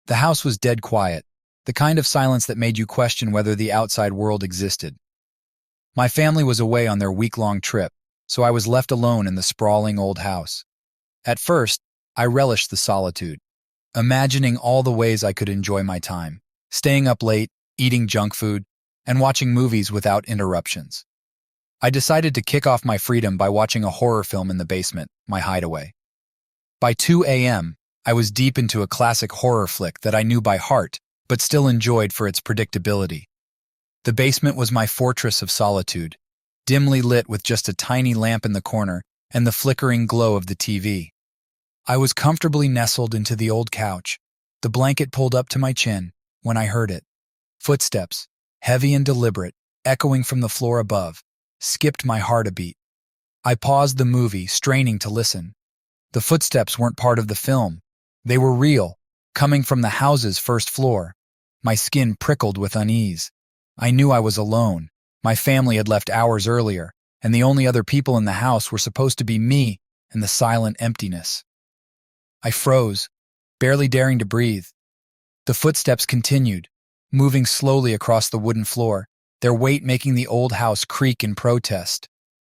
The house was dead quiet, the kind of silence that made you question whether the outside world existed. My family was away on their week-long trip, so I was left alone in the sprawling old house. At first, I relished the solitude, imagining all the ways I could enjoy my time, staying up late, eating junk food, and watching movies without interruptions. I decided to kick off my freedom by watching a horror film in the basement, my hideaway. By 2 a.m., I was deep into a classic horror flick that I knew by heart, but still enjoyed for its predictability. The basement was my fortress of solitude, dimly lit with just a tiny lamp in the corner and the flickering glow of the TV. I was comfortably nestled into the old couch, the blanket pulled up to my chin, when I heard it. Footsteps, heavy and deliberate, echoing from the floor above, skipped my heart a beat. I paused the movie, straining to listen. The footsteps weren't part of the film. They were real, coming from the house's first floor. My skin prickled with unease. I knew I was alone. My family had left hours earlier, and the only other people in the house were supposed to be me and the silent emptiness. I froze, barely daring to breathe. The footsteps continued, moving slowly across the wooden floor, their weight making the old house creak in protest.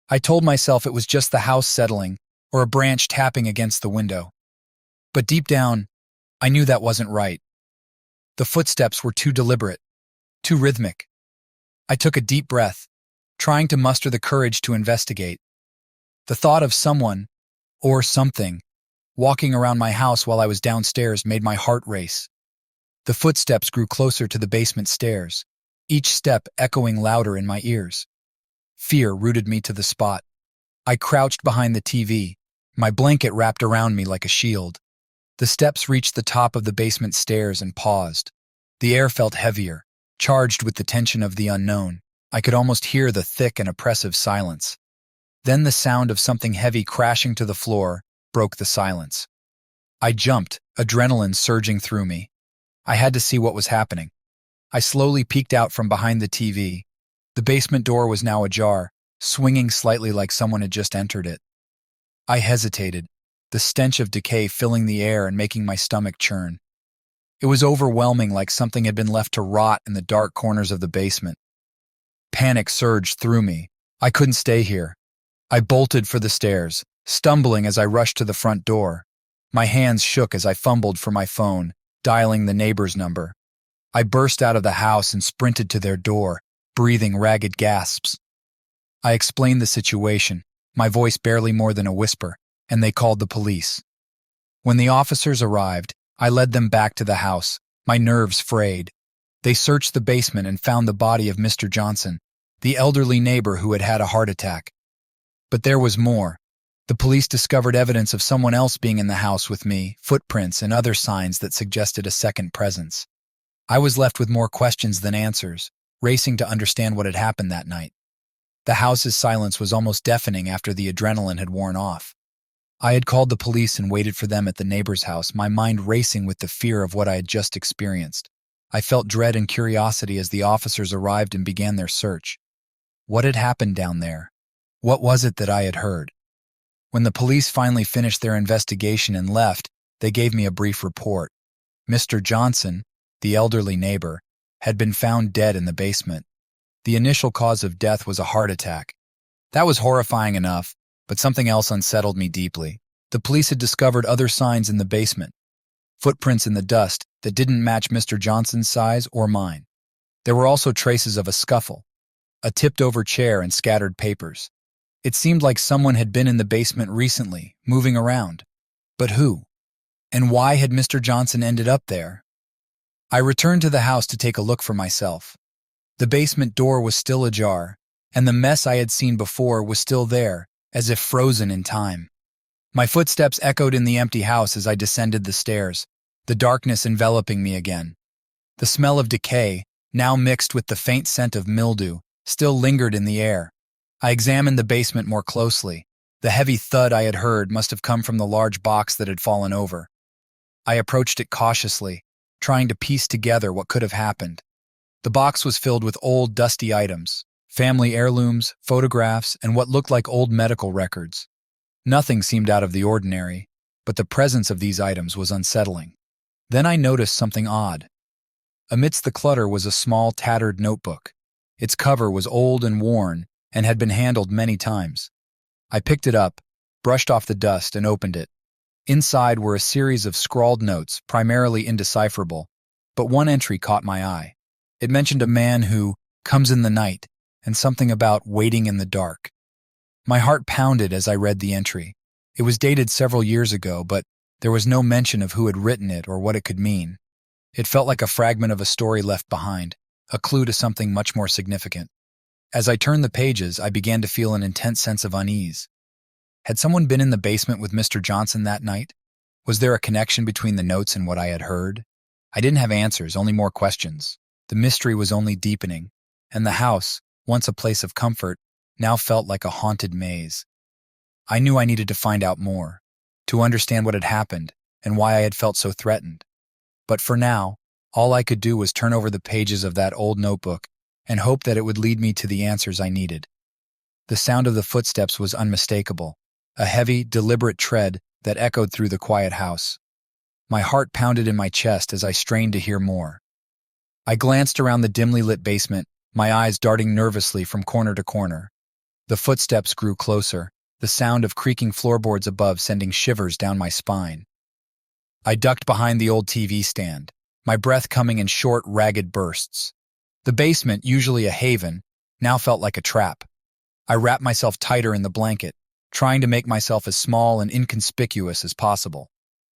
I told myself it was just the house settling, or a branch tapping against the window. But deep down, I knew that wasn't right. The footsteps were too deliberate, too rhythmic. I took a deep breath, trying to muster the courage to investigate. The thought of someone, or something, walking around my house while I was downstairs made my heart race. The footsteps grew closer to the basement stairs, each step echoing louder in my ears. Fear rooted me to the spot. I crouched behind the TV, my blanket wrapped around me like a shield. The steps reached the top of the basement stairs and paused. The air felt heavier, charged with the tension of the unknown. I could almost hear the thick and oppressive silence. Then the sound of something heavy crashing to the floor broke the silence. I jumped, adrenaline surging through me. I had to see what was happening. I slowly peeked out from behind the TV. The basement door was now ajar, swinging slightly like someone had just entered it. I hesitated, the stench of decay filling the air and making my stomach churn. It was overwhelming, like something had been left to rot in the dark corners of the basement. Panic surged through me. I couldn't stay here. I bolted for the stairs, stumbling as I rushed to the front door. My hands shook as I fumbled for my phone, dialing the neighbor's number. I burst out of the house and sprinted to their door, breathing ragged gasps. I explained the situation, my voice barely more than a whisper, and they called the police. When the officers arrived, I led them back to the house, my nerves frayed. They searched the basement and found the body of Mr. Johnson, the elderly neighbor who had had a heart attack. But there was more. The police discovered evidence of someone else being in the house with me, footprints and other signs that suggested a second presence. I was left with more questions than answers, racing to understand what had happened that night. The house's silence was almost deafening after the adrenaline had worn off. I had called the police and waited for them at the neighbor's house, my mind racing with the fear of what I had just experienced. I felt dread and curiosity as the officers arrived and began their search. What had happened down there? What was it that I had heard? When the police finally finished their investigation and left, they gave me a brief report. Mr. Johnson, the elderly neighbor, had been found dead in the basement. The initial cause of death was a heart attack. That was horrifying enough, but something else unsettled me deeply. The police had discovered other signs in the basement, footprints in the dust that didn't match Mr. Johnson's size or mine. There were also traces of a scuffle, a tipped-over chair and scattered papers. It seemed like someone had been in the basement recently, moving around. But who? And why had Mr. Johnson ended up there? I returned to the house to take a look for myself. The basement door was still ajar, and the mess I had seen before was still there, as if frozen in time. My footsteps echoed in the empty house as I descended the stairs, the darkness enveloping me again. The smell of decay, now mixed with the faint scent of mildew, still lingered in the air. I examined the basement more closely. The heavy thud I had heard must have come from the large box that had fallen over. I approached it cautiously, trying to piece together what could have happened. The box was filled with old, dusty items, family heirlooms, photographs, and what looked like old medical records. Nothing seemed out of the ordinary, but the presence of these items was unsettling. Then I noticed something odd. Amidst the clutter was a small, tattered notebook. Its cover was old and worn and had been handled many times. I picked it up, brushed off the dust, and opened it. Inside were a series of scrawled notes, primarily indecipherable, but one entry caught my eye. It mentioned a man who comes in the night and something about waiting in the dark. My heart pounded as I read the entry. It was dated several years ago, but there was no mention of who had written it or what it could mean. It felt like a fragment of a story left behind, a clue to something much more significant. As I turned the pages, I began to feel an intense sense of unease. Had someone been in the basement with Mr. Johnson that night? Was there a connection between the notes and what I had heard? I didn't have answers, only more questions. The mystery was only deepening, and the house, once a place of comfort, now felt like a haunted maze. I knew I needed to find out more, to understand what had happened and why I had felt so threatened. But for now, all I could do was turn over the pages of that old notebook and hope that it would lead me to the answers I needed. The sound of the footsteps was unmistakable, a heavy, deliberate tread that echoed through the quiet house. My heart pounded in my chest as I strained to hear more. I glanced around the dimly lit basement, my eyes darting nervously from corner to corner. The footsteps grew closer, the sound of creaking floorboards above sending shivers down my spine. I ducked behind the old TV stand, my breath coming in short, ragged bursts. The basement, usually a haven, now felt like a trap. I wrapped myself tighter in the blanket, trying to make myself as small and inconspicuous as possible.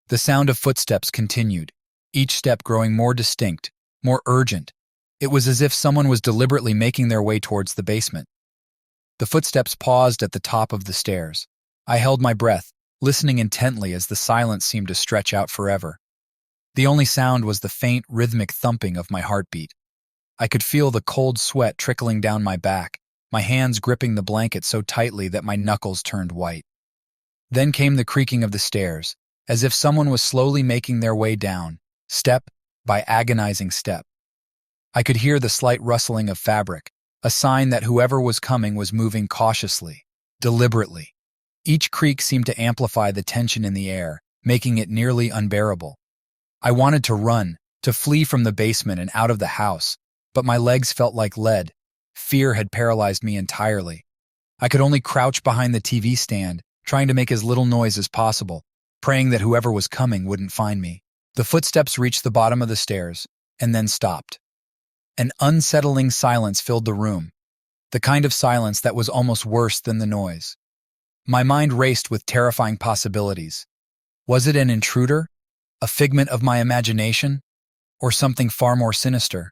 The sound of footsteps continued, each step growing more distinct, more urgent. It was as if someone was deliberately making their way towards the basement. The footsteps paused at the top of the stairs. I held my breath, listening intently as the silence seemed to stretch out forever. The only sound was the faint, rhythmic thumping of my heartbeat. I could feel the cold sweat trickling down my back, my hands gripping the blanket so tightly that my knuckles turned white. Then came the creaking of the stairs, as if someone was slowly making their way down, step by agonizing step. I could hear the slight rustling of fabric, a sign that whoever was coming was moving cautiously, deliberately. Each creak seemed to amplify the tension in the air, making it nearly unbearable. I wanted to run, to flee from the basement and out of the house, but my legs felt like lead. Fear had paralyzed me entirely. I could only crouch behind the TV stand, trying to make as little noise as possible, praying that whoever was coming wouldn't find me. The footsteps reached the bottom of the stairs, and then stopped. An unsettling silence filled the room, the kind of silence that was almost worse than the noise. My mind raced with terrifying possibilities. Was it an intruder? A figment of my imagination? Or something far more sinister?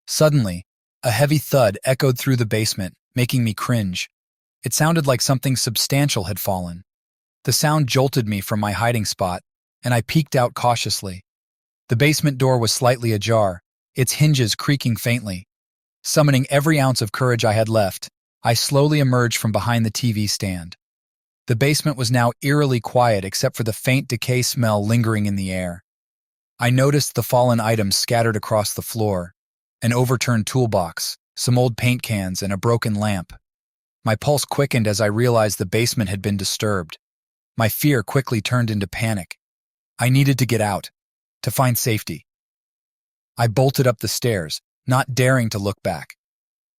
Suddenly, a heavy thud echoed through the basement, making me cringe. It sounded like something substantial had fallen. The sound jolted me from my hiding spot, and I peeked out cautiously. The basement door was slightly ajar, its hinges creaking faintly. Summoning every ounce of courage I had left, I slowly emerged from behind the TV stand. The basement was now eerily quiet except for the faint decay smell lingering in the air. I noticed the fallen items scattered across the floor, an overturned toolbox, some old paint cans, and a broken lamp. My pulse quickened as I realized the basement had been disturbed. My fear quickly turned into panic. I needed to get out, to find safety. I bolted up the stairs, not daring to look back.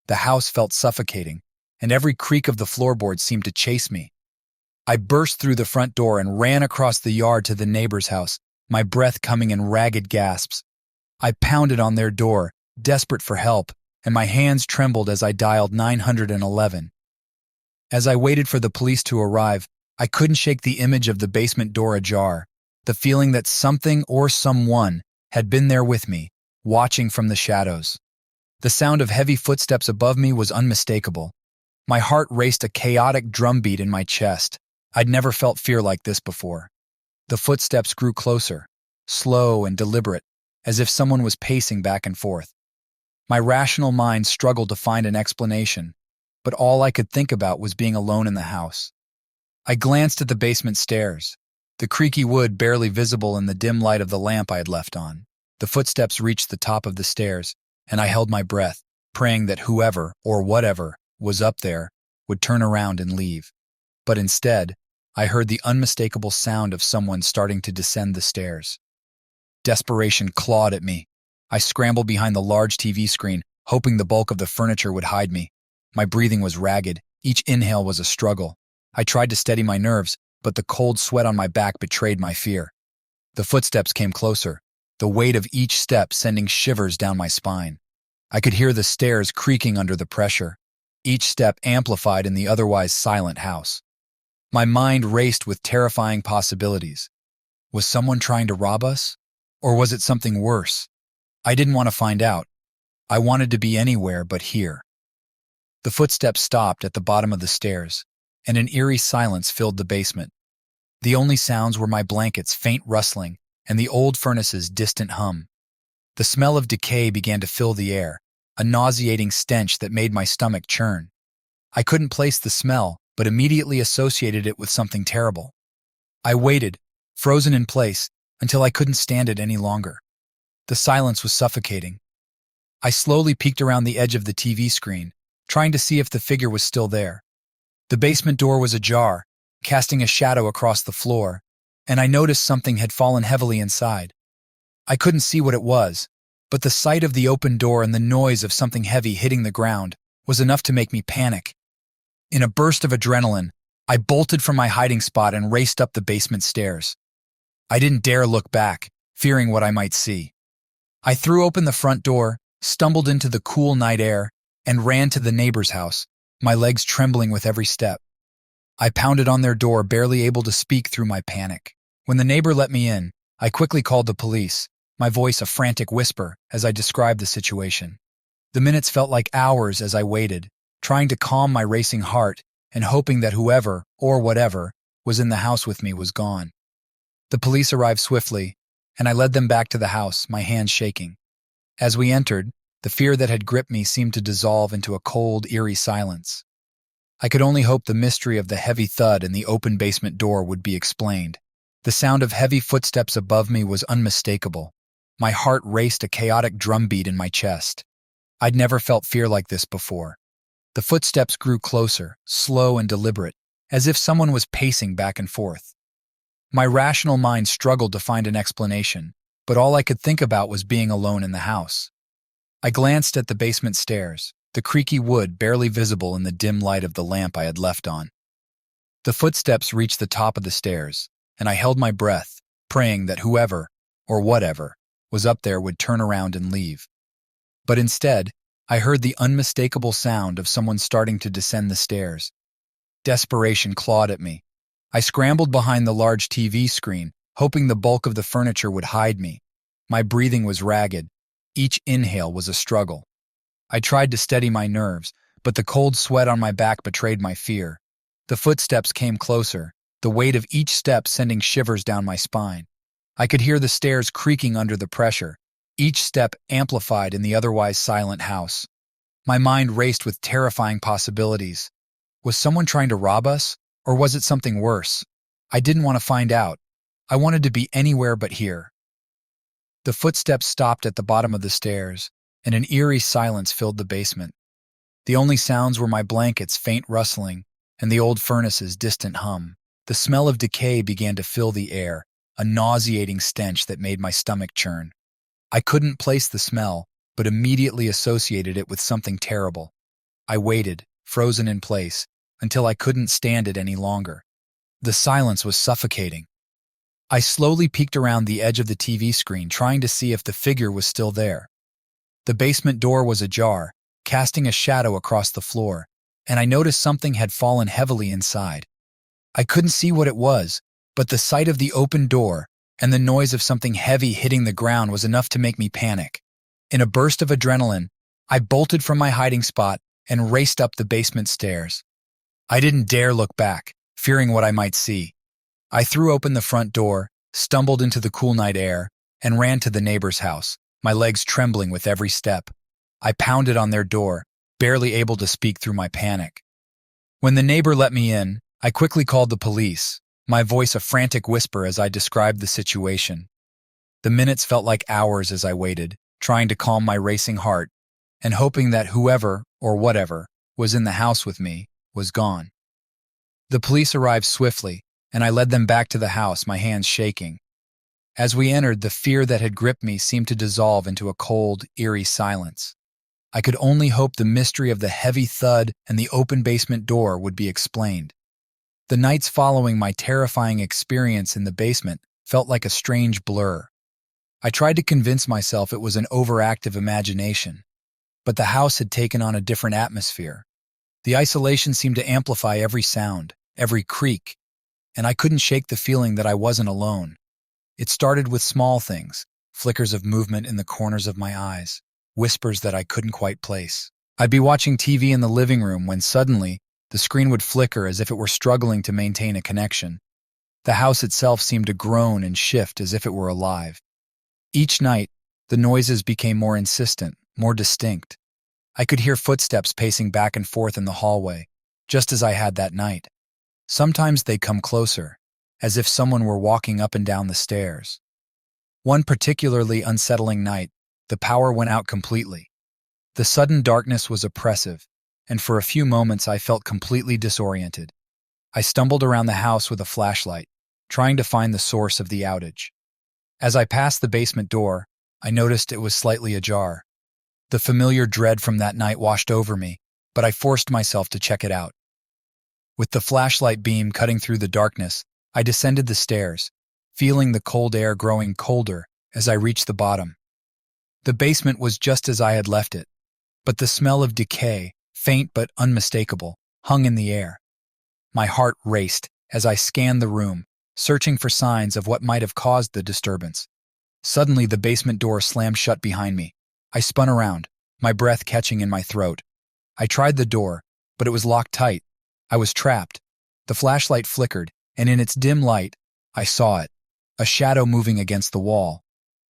The house felt suffocating, and every creak of the floorboards seemed to chase me. I burst through the front door and ran across the yard to the neighbor's house, my breath coming in ragged gasps. I pounded on their door, desperate for help, and my hands trembled as I dialed 911. As I waited for the police to arrive, I couldn't shake the image of the basement door ajar, the feeling that something or someone had been there with me, watching from the shadows. The sound of heavy footsteps above me was unmistakable. My heart raced a chaotic drumbeat in my chest. I'd never felt fear like this before. The footsteps grew closer, slow and deliberate, as if someone was pacing back and forth. My rational mind struggled to find an explanation, but all I could think about was being alone in the house. I glanced at the basement stairs, the creaky wood barely visible in the dim light of the lamp I had left on. The footsteps reached the top of the stairs, and I held my breath, praying that whoever or whatever was up there would turn around and leave. But instead, I heard the unmistakable sound of someone starting to descend the stairs. Desperation clawed at me. I scrambled behind the large TV screen, hoping the bulk of the furniture would hide me. My breathing was ragged. Each inhale was a struggle. I tried to steady my nerves, but the cold sweat on my back betrayed my fear. The footsteps came closer, the weight of each step sending shivers down my spine. I could hear the stairs creaking under the pressure, each step amplified in the otherwise silent house. My mind raced with terrifying possibilities. Was someone trying to rob us? Or was it something worse? I didn't want to find out. I wanted to be anywhere but here. The footsteps stopped at the bottom of the stairs, and an eerie silence filled the basement. The only sounds were my blanket's faint rustling and the old furnace's distant hum. The smell of decay began to fill the air, a nauseating stench that made my stomach churn. I couldn't place the smell, but immediately associated it with something terrible. I waited, frozen in place, until I couldn't stand it any longer. The silence was suffocating. I slowly peeked around the edge of the TV screen, trying to see if the figure was still there. The basement door was ajar, casting a shadow across the floor, and I noticed something had fallen heavily inside. I couldn't see what it was, but the sight of the open door and the noise of something heavy hitting the ground was enough to make me panic. In a burst of adrenaline, I bolted from my hiding spot and raced up the basement stairs. I didn't dare look back, fearing what I might see. I threw open the front door, stumbled into the cool night air, and ran to the neighbor's house, my legs trembling with every step. I pounded on their door, barely able to speak through my panic. When the neighbor let me in, I quickly called the police, my voice a frantic whisper as I described the situation. The minutes felt like hours as I waited, trying to calm my racing heart and hoping that whoever, or whatever, was in the house with me was gone. The police arrived swiftly, and I led them back to the house, my hands shaking. As we entered, the fear that had gripped me seemed to dissolve into a cold, eerie silence. I could only hope the mystery of the heavy thud in the open basement door would be explained. The sound of heavy footsteps above me was unmistakable. My heart raced a chaotic drumbeat in my chest. I'd never felt fear like this before. The footsteps grew closer, slow and deliberate, as if someone was pacing back and forth. My rational mind struggled to find an explanation, but all I could think about was being alone in the house. I glanced at the basement stairs, the creaky wood barely visible in the dim light of the lamp I had left on. The footsteps reached the top of the stairs, and I held my breath, praying that whoever, or whatever, was up there would turn around and leave. But instead, I heard the unmistakable sound of someone starting to descend the stairs. Desperation clawed at me. I scrambled behind the large TV screen, hoping the bulk of the furniture would hide me. My breathing was ragged. Each inhale was a struggle. I tried to steady my nerves, but the cold sweat on my back betrayed my fear. The footsteps came closer, the weight of each step sending shivers down my spine. I could hear the stairs creaking under the pressure, each step amplified in the otherwise silent house. My mind raced with terrifying possibilities. Was someone trying to rob us, or was it something worse? I didn't want to find out. I wanted to be anywhere but here. The footsteps stopped at the bottom of the stairs, and an eerie silence filled the basement. The only sounds were my blanket's faint rustling and the old furnace's distant hum. The smell of decay began to fill the air, a nauseating stench that made my stomach churn. I couldn't place the smell, but immediately associated it with something terrible. I waited, frozen in place, until I couldn't stand it any longer. The silence was suffocating. I slowly peeked around the edge of the TV screen, trying to see if the figure was still there. The basement door was ajar, casting a shadow across the floor, and I noticed something had fallen heavily inside. I couldn't see what it was, but the sight of the open door and the noise of something heavy hitting the ground was enough to make me panic. In a burst of adrenaline, I bolted from my hiding spot and raced up the basement stairs. I didn't dare look back, fearing what I might see. I threw open the front door, stumbled into the cool night air, and ran to the neighbor's house, my legs trembling with every step. I pounded on their door, barely able to speak through my panic. When the neighbor let me in, I quickly called the police, my voice a frantic whisper as I described the situation. The minutes felt like hours as I waited, trying to calm my racing heart, and hoping that whoever, or whatever, was in the house with me was gone. The police arrived swiftly, and I led them back to the house, my hands shaking. As we entered, the fear that had gripped me seemed to dissolve into a cold, eerie silence. I could only hope the mystery of the heavy thud and the open basement door would be explained. The nights following my terrifying experience in the basement felt like a strange blur. I tried to convince myself it was an overactive imagination, but the house had taken on a different atmosphere. The isolation seemed to amplify every sound, every creak, and I couldn't shake the feeling that I wasn't alone. It started with small things, flickers of movement in the corners of my eyes, whispers that I couldn't quite place. I'd be watching TV in the living room when suddenly the screen would flicker as if it were struggling to maintain a connection. The house itself seemed to groan and shift as if it were alive. Each night, the noises became more insistent, more distinct. I could hear footsteps pacing back and forth in the hallway, just as I had that night. Sometimes they'd come closer, as if someone were walking up and down the stairs. One particularly unsettling night, the power went out completely. The sudden darkness was oppressive, and for a few moments I felt completely disoriented. I stumbled around the house with a flashlight, trying to find the source of the outage. As I passed the basement door, I noticed it was slightly ajar. The familiar dread from that night washed over me, but I forced myself to check it out. With the flashlight beam cutting through the darkness, I descended the stairs, feeling the cold air growing colder as I reached the bottom. The basement was just as I had left it, but the smell of decay, faint but unmistakable, hung in the air. My heart raced as I scanned the room, searching for signs of what might have caused the disturbance. Suddenly, the basement door slammed shut behind me. I spun around, my breath catching in my throat. I tried the door, but it was locked tight. I was trapped. The flashlight flickered, and in its dim light, I saw it, a shadow moving against the wall.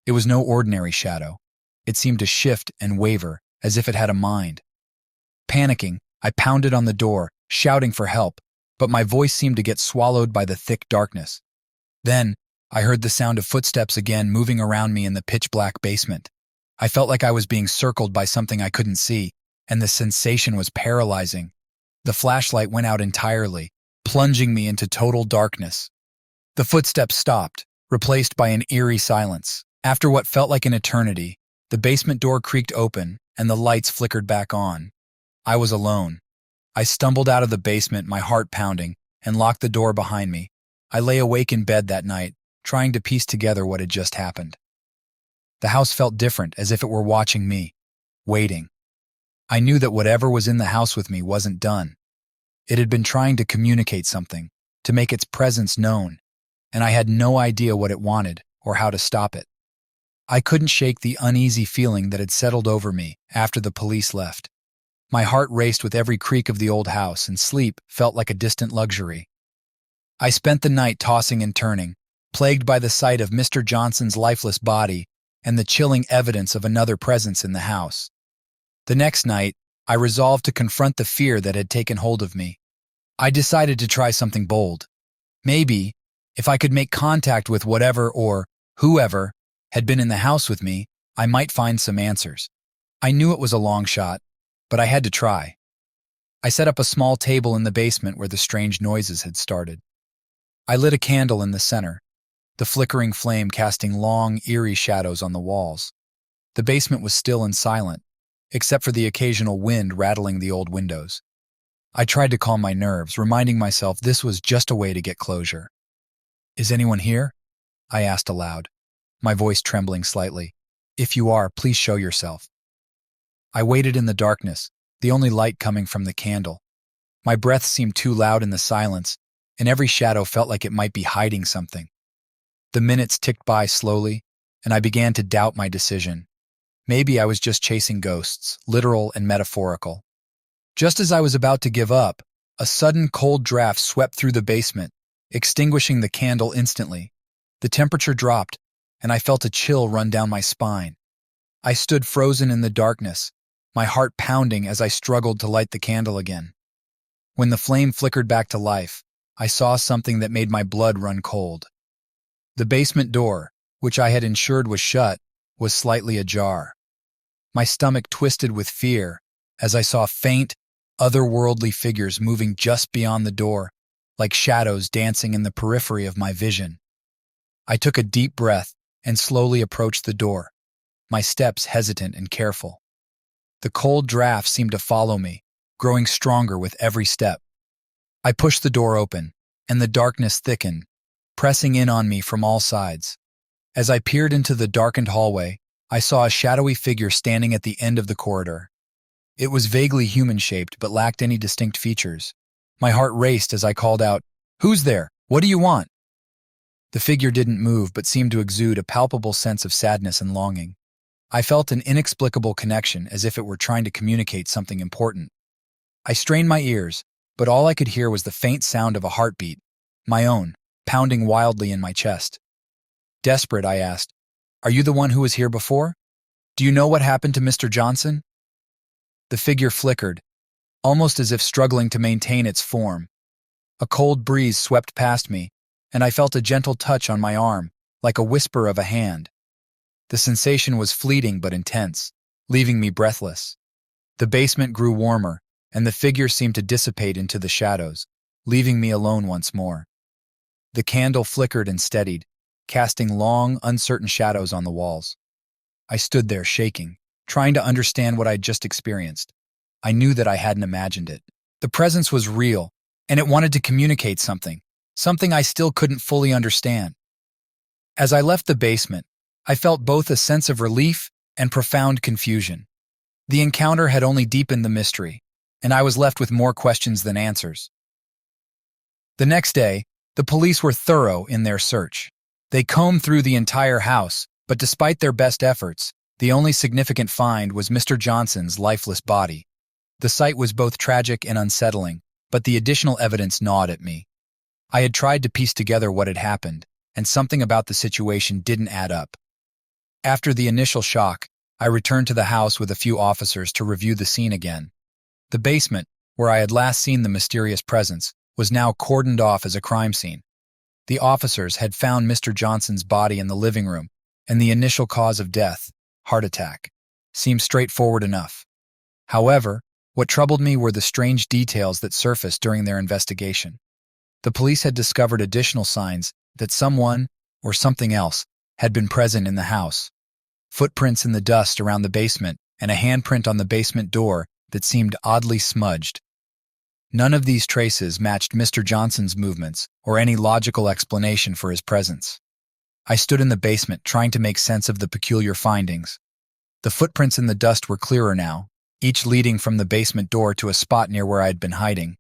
It was no ordinary shadow. It seemed to shift and waver, as if it had a mind. Panicking, I pounded on the door, shouting for help, but my voice seemed to get swallowed by the thick darkness. Then, I heard the sound of footsteps again moving around me in the pitch-black basement. I felt like I was being circled by something I couldn't see, and the sensation was paralyzing. The flashlight went out entirely, plunging me into total darkness. The footsteps stopped, replaced by an eerie silence. After what felt like an eternity, the basement door creaked open, and the lights flickered back on. I was alone. I stumbled out of the basement, my heart pounding, and locked the door behind me. I lay awake in bed that night, trying to piece together what had just happened. The house felt different, as if it were watching me, waiting. I knew that whatever was in the house with me wasn't done. It had been trying to communicate something, to make its presence known, and I had no idea what it wanted or how to stop it. I couldn't shake the uneasy feeling that had settled over me after the police left. My heart raced with every creak of the old house, and sleep felt like a distant luxury. I spent the night tossing and turning, plagued by the sight of Mr. Johnson's lifeless body and the chilling evidence of another presence in the house. The next night, I resolved to confront the fear that had taken hold of me. I decided to try something bold. Maybe, if I could make contact with whatever or whoever had been in the house with me, I might find some answers. I knew it was a long shot, but I had to try. I set up a small table in the basement where the strange noises had started. I lit a candle in the center, the flickering flame casting long, eerie shadows on the walls. The basement was still and silent, except for the occasional wind rattling the old windows. I tried to calm my nerves, reminding myself this was just a way to get closure. "Is anyone here?" I asked aloud, my voice trembling slightly. "If you are, please show yourself." I waited in the darkness, the only light coming from the candle. My breath seemed too loud in the silence, and every shadow felt like it might be hiding something. The minutes ticked by slowly, and I began to doubt my decision. Maybe I was just chasing ghosts, literal and metaphorical. Just as I was about to give up, a sudden cold draft swept through the basement, extinguishing the candle instantly. The temperature dropped, and I felt a chill run down my spine. I stood frozen in the darkness, my heart pounding as I struggled to light the candle again. When the flame flickered back to life, I saw something that made my blood run cold. The basement door, which I had ensured was shut, was slightly ajar. My stomach twisted with fear as I saw faint, otherworldly figures moving just beyond the door, like shadows dancing in the periphery of my vision. I took a deep breath and slowly approached the door, my steps hesitant and careful. The cold draft seemed to follow me, growing stronger with every step. I pushed the door open, and the darkness thickened, pressing in on me from all sides. As I peered into the darkened hallway, I saw a shadowy figure standing at the end of the corridor. It was vaguely human-shaped but lacked any distinct features. My heart raced as I called out, "Who's there? What do you want?" The figure didn't move but seemed to exude a palpable sense of sadness and longing. I felt an inexplicable connection, as if it were trying to communicate something important. I strained my ears, but all I could hear was the faint sound of a heartbeat, my own, pounding wildly in my chest. Desperate, I asked, "Are you the one who was here before? Do you know what happened to Mr. Johnson?" The figure flickered, almost as if struggling to maintain its form. A cold breeze swept past me, and I felt a gentle touch on my arm, like a whisper of a hand. The sensation was fleeting but intense, leaving me breathless. The basement grew warmer, and the figure seemed to dissipate into the shadows, leaving me alone once more. The candle flickered and steadied, casting long, uncertain shadows on the walls. I stood there shaking, trying to understand what I'd just experienced. I knew that I hadn't imagined it. The presence was real, and it wanted to communicate something I still couldn't fully understand. As I left the basement, I felt both a sense of relief and profound confusion. The encounter had only deepened the mystery, and I was left with more questions than answers. The next day, the police were thorough in their search. They combed through the entire house, but despite their best efforts, the only significant find was Mr. Johnson's lifeless body. The sight was both tragic and unsettling, but the additional evidence gnawed at me. I had tried to piece together what had happened, and something about the situation didn't add up. After the initial shock, I returned to the house with a few officers to review the scene again. The basement, where I had last seen the mysterious presence, was now cordoned off as a crime scene. The officers had found Mr. Johnson's body in the living room, and the initial cause of death, heart attack, seemed straightforward enough. However, what troubled me were the strange details that surfaced during their investigation. The police had discovered additional signs that someone, or something else, had been present in the house. Footprints in the dust around the basement and a handprint on the basement door that seemed oddly smudged. None of these traces matched Mr. Johnson's movements or any logical explanation for his presence. I stood in the basement trying to make sense of the peculiar findings. The footprints in the dust were clearer now, each leading from the basement door to a spot near where I had been hiding.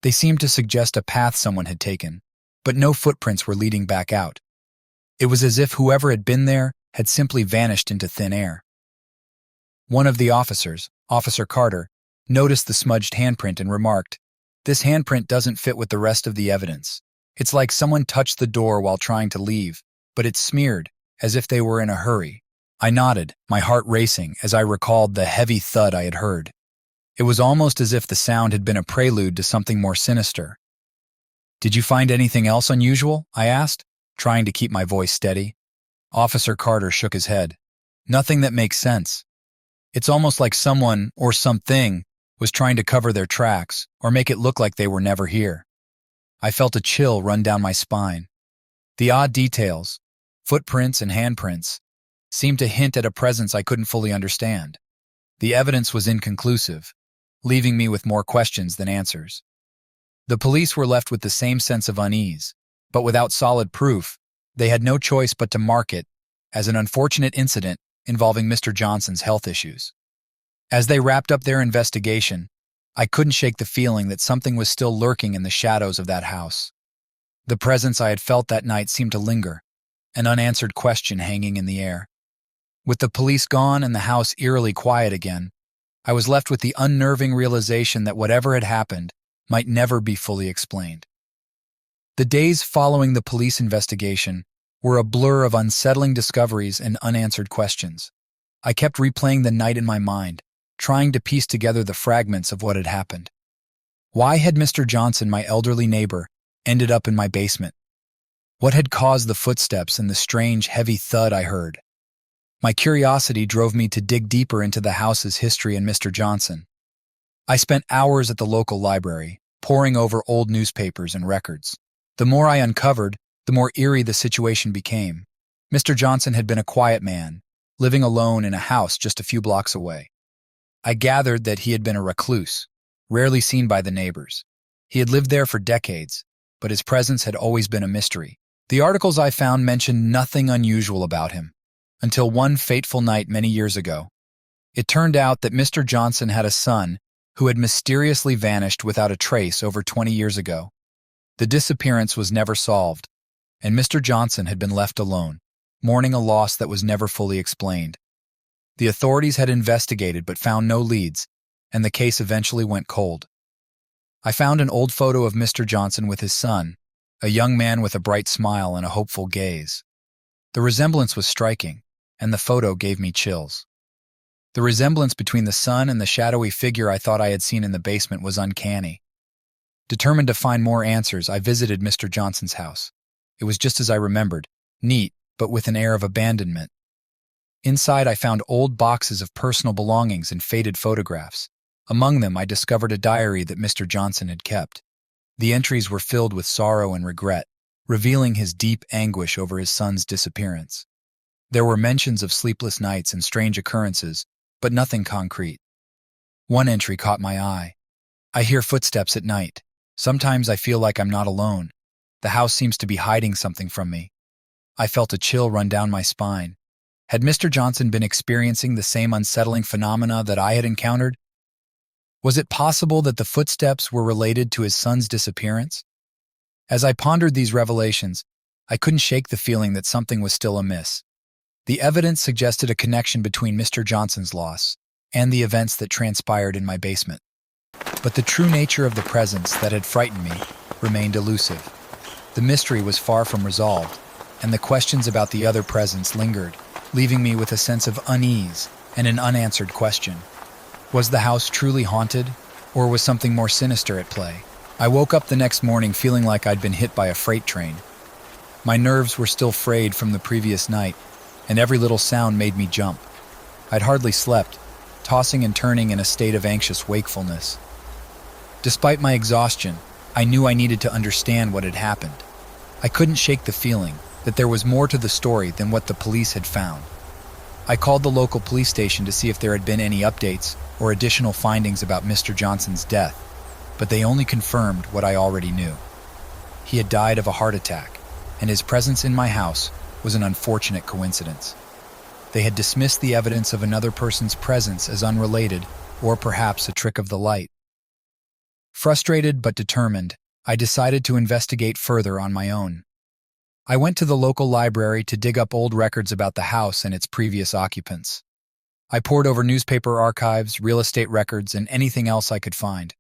They seemed to suggest a path someone had taken, but no footprints were leading back out. It was as if whoever had been there had simply vanished into thin air. One of the officers, Officer Carter, noticed the smudged handprint and remarked, "This handprint doesn't fit with the rest of the evidence. It's like someone touched the door while trying to leave, but it's smeared, as if they were in a hurry." I nodded, my heart racing as I recalled the heavy thud I had heard. It was almost as if the sound had been a prelude to something more sinister. "Did you find anything else unusual?" I asked, trying to keep my voice steady. Officer Carter shook his head. "Nothing that makes sense. It's almost like someone, or something, was trying to cover their tracks or make it look like they were never here." I felt a chill run down my spine. The odd details, footprints and handprints, seemed to hint at a presence I couldn't fully understand. The evidence was inconclusive, leaving me with more questions than answers. The police were left with the same sense of unease, but without solid proof, they had no choice but to mark it as an unfortunate incident involving Mr. Johnson's health issues. As they wrapped up their investigation, I couldn't shake the feeling that something was still lurking in the shadows of that house. The presence I had felt that night seemed to linger, an unanswered question hanging in the air. With the police gone and the house eerily quiet again, I was left with the unnerving realization that whatever had happened might never be fully explained. The days following the police investigation were a blur of unsettling discoveries and unanswered questions. I kept replaying the night in my mind, trying to piece together the fragments of what had happened. Why had Mr. Johnson, my elderly neighbor, ended up in my basement? What had caused the footsteps and the strange, heavy thud I heard? My curiosity drove me to dig deeper into the house's history and Mr. Johnson. I spent hours at the local library, poring over old newspapers and records. The more I uncovered, the more eerie the situation became. Mr. Johnson had been a quiet man, living alone in a house just a few blocks away. I gathered that he had been a recluse, rarely seen by the neighbors. He had lived there for decades, but his presence had always been a mystery. The articles I found mentioned nothing unusual about him, until one fateful night many years ago. It turned out that Mr. Johnson had a son who had mysteriously vanished without a trace over 20 years ago. The disappearance was never solved, and Mr. Johnson had been left alone, mourning a loss that was never fully explained. The authorities had investigated but found no leads, and the case eventually went cold. I found an old photo of Mr. Johnson with his son, a young man with a bright smile and a hopeful gaze. The resemblance was striking, and the photo gave me chills. The resemblance between the son and the shadowy figure I thought I had seen in the basement was uncanny. Determined to find more answers, I visited Mr. Johnson's house. It was just as I remembered, neat, but with an air of abandonment. Inside, I found old boxes of personal belongings and faded photographs. Among them, I discovered a diary that Mr. Johnson had kept. The entries were filled with sorrow and regret, revealing his deep anguish over his son's disappearance. There were mentions of sleepless nights and strange occurrences, but nothing concrete. One entry caught my eye. I hear footsteps at night. Sometimes I feel like I'm not alone. The house seems to be hiding something from me. I felt a chill run down my spine. Had Mr. Johnson been experiencing the same unsettling phenomena that I had encountered? Was it possible that the footsteps were related to his son's disappearance? As I pondered these revelations, I couldn't shake the feeling that something was still amiss. The evidence suggested a connection between Mr. Johnson's loss and the events that transpired in my basement. But the true nature of the presence that had frightened me remained elusive. The mystery was far from resolved, and the questions about the other presence lingered, leaving me with a sense of unease and an unanswered question. Was the house truly haunted, or was something more sinister at play? I woke up the next morning feeling like I'd been hit by a freight train. My nerves were still frayed from the previous night, and every little sound made me jump. I'd hardly slept, tossing and turning in a state of anxious wakefulness. Despite my exhaustion, I knew I needed to understand what had happened. I couldn't shake the feeling that there was more to the story than what the police had found. I called the local police station to see if there had been any updates or additional findings about Mr. Johnson's death, but they only confirmed what I already knew. He had died of a heart attack, and his presence in my house was an unfortunate coincidence. They had dismissed the evidence of another person's presence as unrelated or perhaps a trick of the light. Frustrated but determined, I decided to investigate further on my own. I went to the local library to dig up old records about the house and its previous occupants. I pored over newspaper archives, real estate records, and anything else I could find.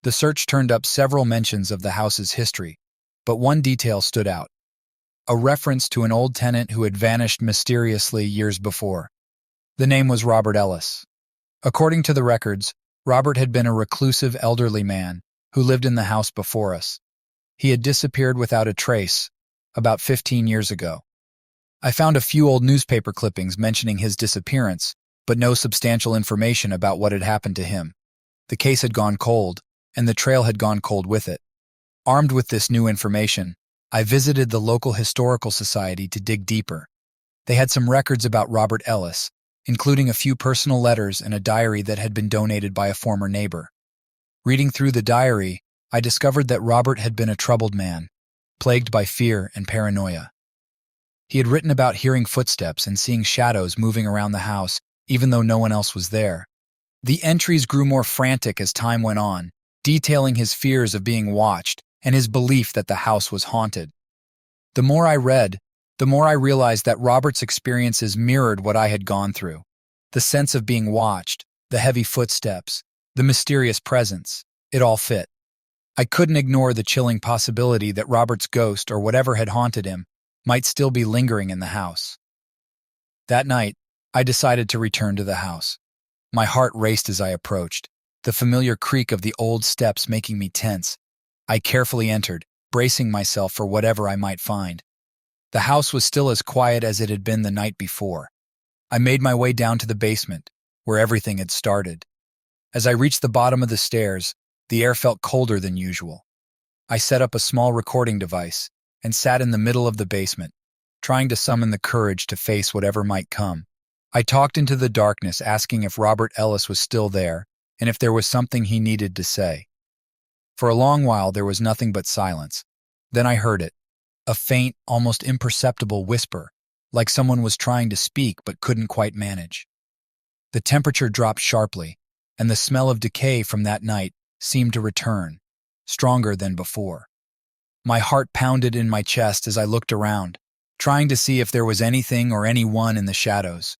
The search turned up several mentions of the house's history, but one detail stood out: a reference to an old tenant who had vanished mysteriously years before. The name was Robert Ellis. According to the records, Robert had been a reclusive elderly man who lived in the house before us. He had disappeared without a trace about 15 years ago. I found a few old newspaper clippings mentioning his disappearance, but no substantial information about what had happened to him. The case had gone cold, and the trail had gone cold with it. Armed with this new information, I visited the local historical society to dig deeper. They had some records about Robert Ellis, including a few personal letters and a diary that had been donated by a former neighbor. Reading through the diary, I discovered that Robert had been a troubled man, plagued by fear and paranoia. He had written about hearing footsteps and seeing shadows moving around the house, even though no one else was there. The entries grew more frantic as time went on, detailing his fears of being watched and his belief that the house was haunted. The more I read, the more I realized that Robert's experiences mirrored what I had gone through. The sense of being watched, the heavy footsteps, the mysterious presence, it all fit. I couldn't ignore the chilling possibility that Robert's ghost, or whatever had haunted him, might still be lingering in the house. That night, I decided to return to the house. My heart raced as I approached, the familiar creak of the old steps making me tense. I carefully entered, bracing myself for whatever I might find. The house was still as quiet as it had been the night before. I made my way down to the basement, where everything had started. As I reached the bottom of the stairs, the air felt colder than usual. I set up a small recording device, and sat in the middle of the basement, trying to summon the courage to face whatever might come. I talked into the darkness, asking if Robert Ellis was still there and if there was something he needed to say. For a long while, there was nothing but silence. Then I heard it, a faint, almost imperceptible whisper, like someone was trying to speak but couldn't quite manage. The temperature dropped sharply, and the smell of decay from that night seemed to return, stronger than before. My heart pounded in my chest as I looked around, trying to see if there was anything or anyone in the shadows.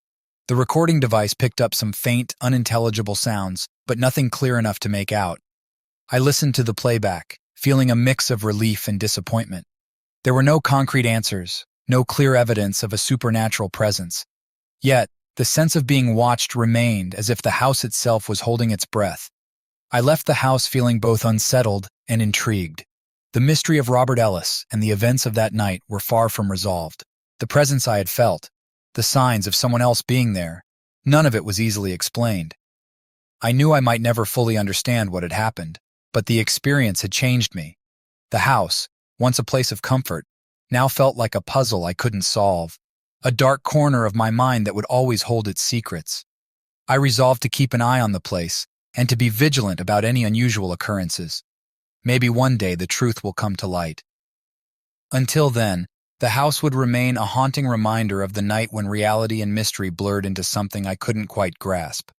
The recording device picked up some faint, unintelligible sounds, but nothing clear enough to make out. I listened to the playback, feeling a mix of relief and disappointment. There were no concrete answers, no clear evidence of a supernatural presence. Yet, the sense of being watched remained, as if the house itself was holding its breath. I left the house feeling both unsettled and intrigued. The mystery of Robert Ellis and the events of that night were far from resolved. The presence I had felt, the signs of someone else being there, none of it was easily explained. I knew I might never fully understand what had happened, but the experience had changed me. The house, once a place of comfort, now felt like a puzzle I couldn't solve, a dark corner of my mind that would always hold its secrets. I resolved to keep an eye on the place and to be vigilant about any unusual occurrences. Maybe one day the truth will come to light. Until then, the house would remain a haunting reminder of the night when reality and mystery blurred into something I couldn't quite grasp.